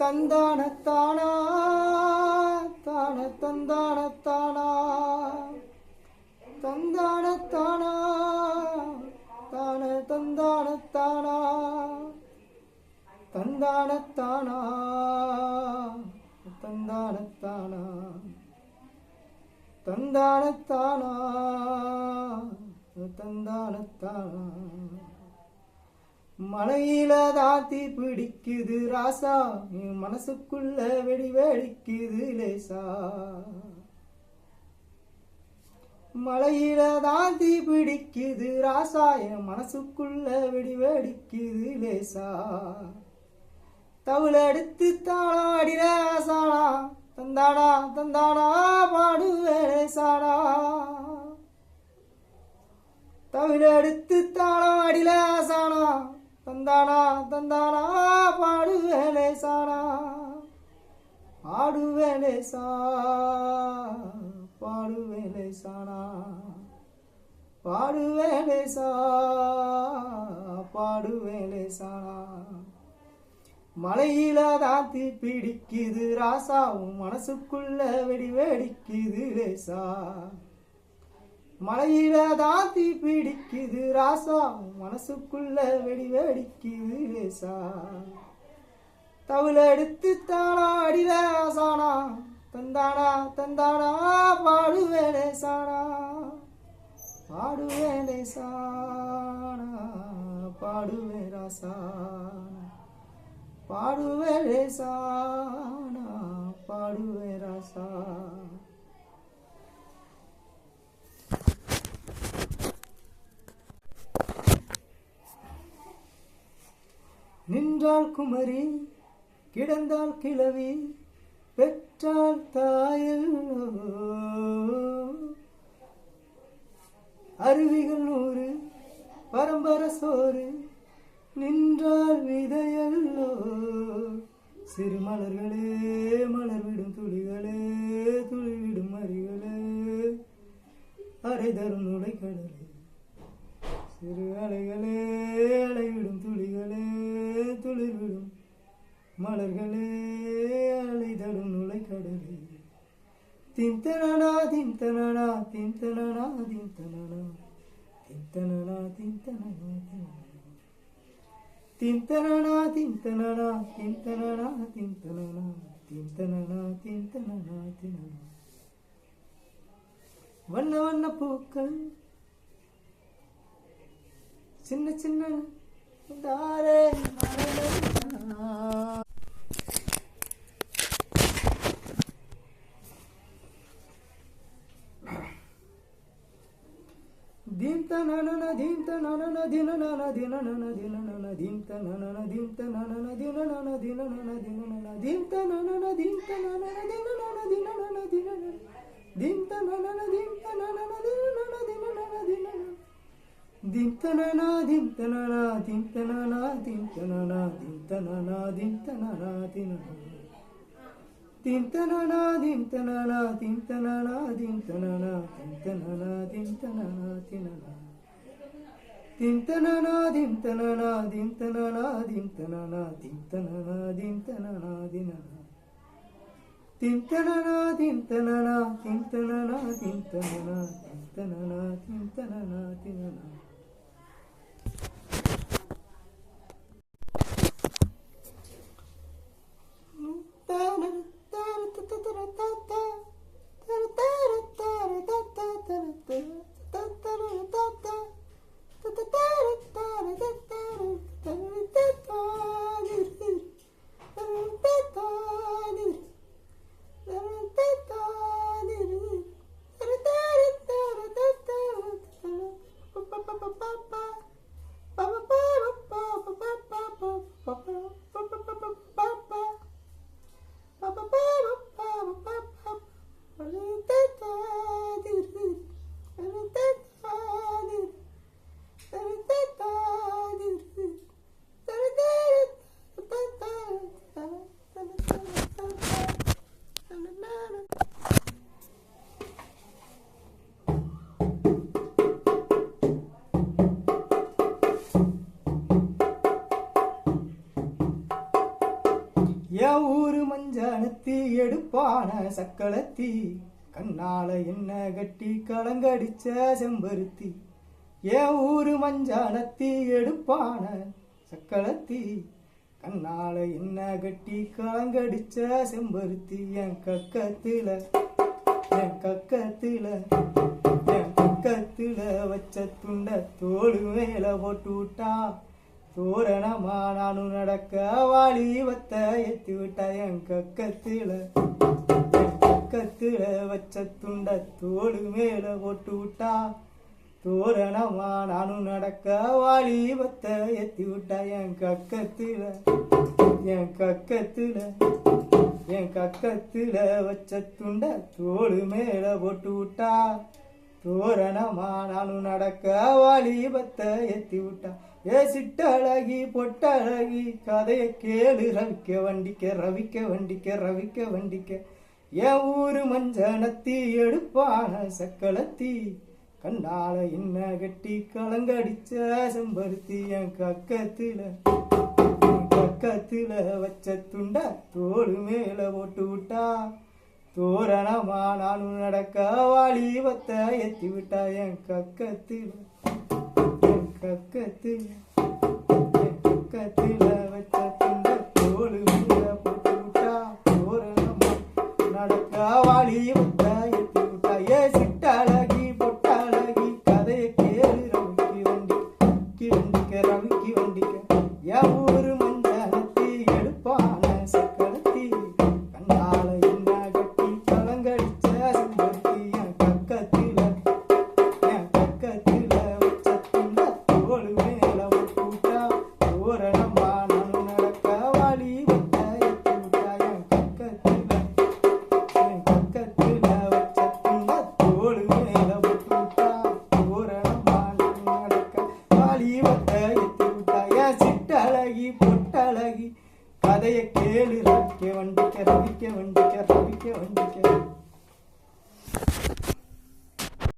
தந்தானத்தானா தான தந்தானத்தானா தந்தானத்தானா தான தந்தானத்தானா தந்தானத்தானா தந்தானத்தானா தந்தானத்தானா தந்தானத்தானா மலையில தாத்தி பிடிக்குது ராசா என் மனசுக்குள்ள வெடி வெடிக்குது லேசா மலையில தாத்தி பிடிக்குது ராசா என் மனசுக்குள்ள வெடி வெடிக்குது லேசா தவுல எடுத்து தாளாடில சாடா தந்தாடா தந்தாடா பாடுவேன் சாடா தவில எடுத்து தாளாடில சாடா தந்தானா தந்தானா பாடுவேலே சாடா ஆடுவேலே சா பாடுவேலே சாடா பாடுவேலே சா பாடுவேலே சாடா மலையில தாத்தி பிடிக்குது ராசா உன் மனசுக்குள்ள வெடி வெடிக்குது லேசா மலையில தாத்தி பிடிக்குது ராசா மனசுக்குள்ள வெடி வெடிக்குது லேசா தவுல எடுத்து தாளாடில சானா தந்தானா தந்தானா பாடுவேலே சானா பாடுவேலே சானா பாடுவே ராசா பாடுவேலே சானா பாடுவே ராசா நின்றாள் குமரி கிடந்தாள் கிழவி பெற்றாள் தாயல்லோ அருவிகள் 100 பரம்பர சோறு நின்றாள் விதையல்லோ சிறு மலர்களே மலர்விடும் துளிகளே துளிவிடும் அரிகளே அரை தரும் நுழைக்கடலே சிறு அலைகளே அலைவிடும் துளிகளே துளிர்விடும் மலர்களே அலைதடும் நுழைக்கடலே தின்தனனா தின்தனனா தின்தனனா தின்தனனா தின்தனனா தின்தனனா தின்தனனா தின்தனனா தின்தனனா தின்தனனா தின்தனனா தின்தனனா தினனா வண்ண வண்ண பூக்கள் சின்ன சின்ன தாரே தீம்தனன தீம்தனன தினனன தினனன தினனன தீம்தனன தீம்தனன தினனன தினனன தினனன தீம்தனன தீம்தனன தினனன தினனன தினனன தீம்தனன தீம்தனன தினனன தினனன தினனன தீம்தனனா தீம்தனனா தீம்தனனா தீம்தனனா தீம்தனனா தீம்தனனா தினனன தீம்தனனா தீம்தனனா தீம்தனனா தீம்தனனா தீம்தனனா தீம்தனனா தினனன தீம்தனனா தீம்தனனா தீம்தனனா தீம்தனனா தீம்தனனா தீம்தனனா தினனன தீம்தனனா தீம்தனனா தீம்தனனா தீம்தனனா தீம்தனனா தீம்தனனா தினனன என் ஊரு மஞ்சானத்தி எடுப்பான சக்களத்தி கண்ணால என்ன கட்டி கலங்கடிச்ச செம்பருத்தி என் ஊரு மஞ்சானத்தி எடுப்பான சக்களத்தி கண்ணால என்ன கட்டி கலங்கடிச்ச செம்பருத்தி என் கக்கத்துல வச்ச துண்ட தோடு மேல போட்டு விட்டா தோரணமா நானும் நடக்க வாலிபத்த ஏத்தி விட்டா என் கக்கத்துல வச்ச துண்ட தோடு மேல போட்டு விட்டா தோரணமா நானும் நடக்க வாலிபத்த ஏத்தி விட்டா என் கக்கத்துல வச்ச துண்ட தோடு மேல போட்டு விட்டா தோரணமா நானும் நடக்க வாலிபத்த ஏத்தி விட்டா ஏ சிட்டழகி பொட்டழகி கதைய கேளு ரவிக்க வண்டிக்க என் ஊரு மஞ்சனத்தி எடுப்பான சக்களத்தி கண்ணால என்ன கட்டி கலங்கடிச்ச செம்பருத்தி என் கக்கத்துல வச்ச துண்ட தோடு மேல போட்டு விட்டா தோரணமா நானும் நடக்க வாலிபத்த ஏத்தி விட்டா என் கக்கத்துல வச்ச துண்ட தோடு மேல போட்டு விட்டா தோரணமா நடக்க வாலிபத்த ஏத்தி விட்டா ஏ சிட்டழகி பொட்டழகி கதைய கேளு ரவிக்கு வண்டிக்க என் ஊரு மஞ்சானத்தி எடுப்பான சக்களத்தி கண்ணால என்ன கட்டி கலங்கடிச்ச செம்பருத்தி என் கக்கத்துல வச்ச துண்ட தோடு மேல போட்டு விட்டா தோரணமா நானும் நடக்க வாலிபத்த ஏத்தி விட்டா என் கக்கத்துல வச்ச துண்ட தோடு மேல போட்டு விட்டா தோரணமா நானும் நடக்க வாலிபத்த ஏத்தி விட்டா என் சிட்டழகி பொட்டழகி கதைய கேளு ரவிக்க வண்டிக்க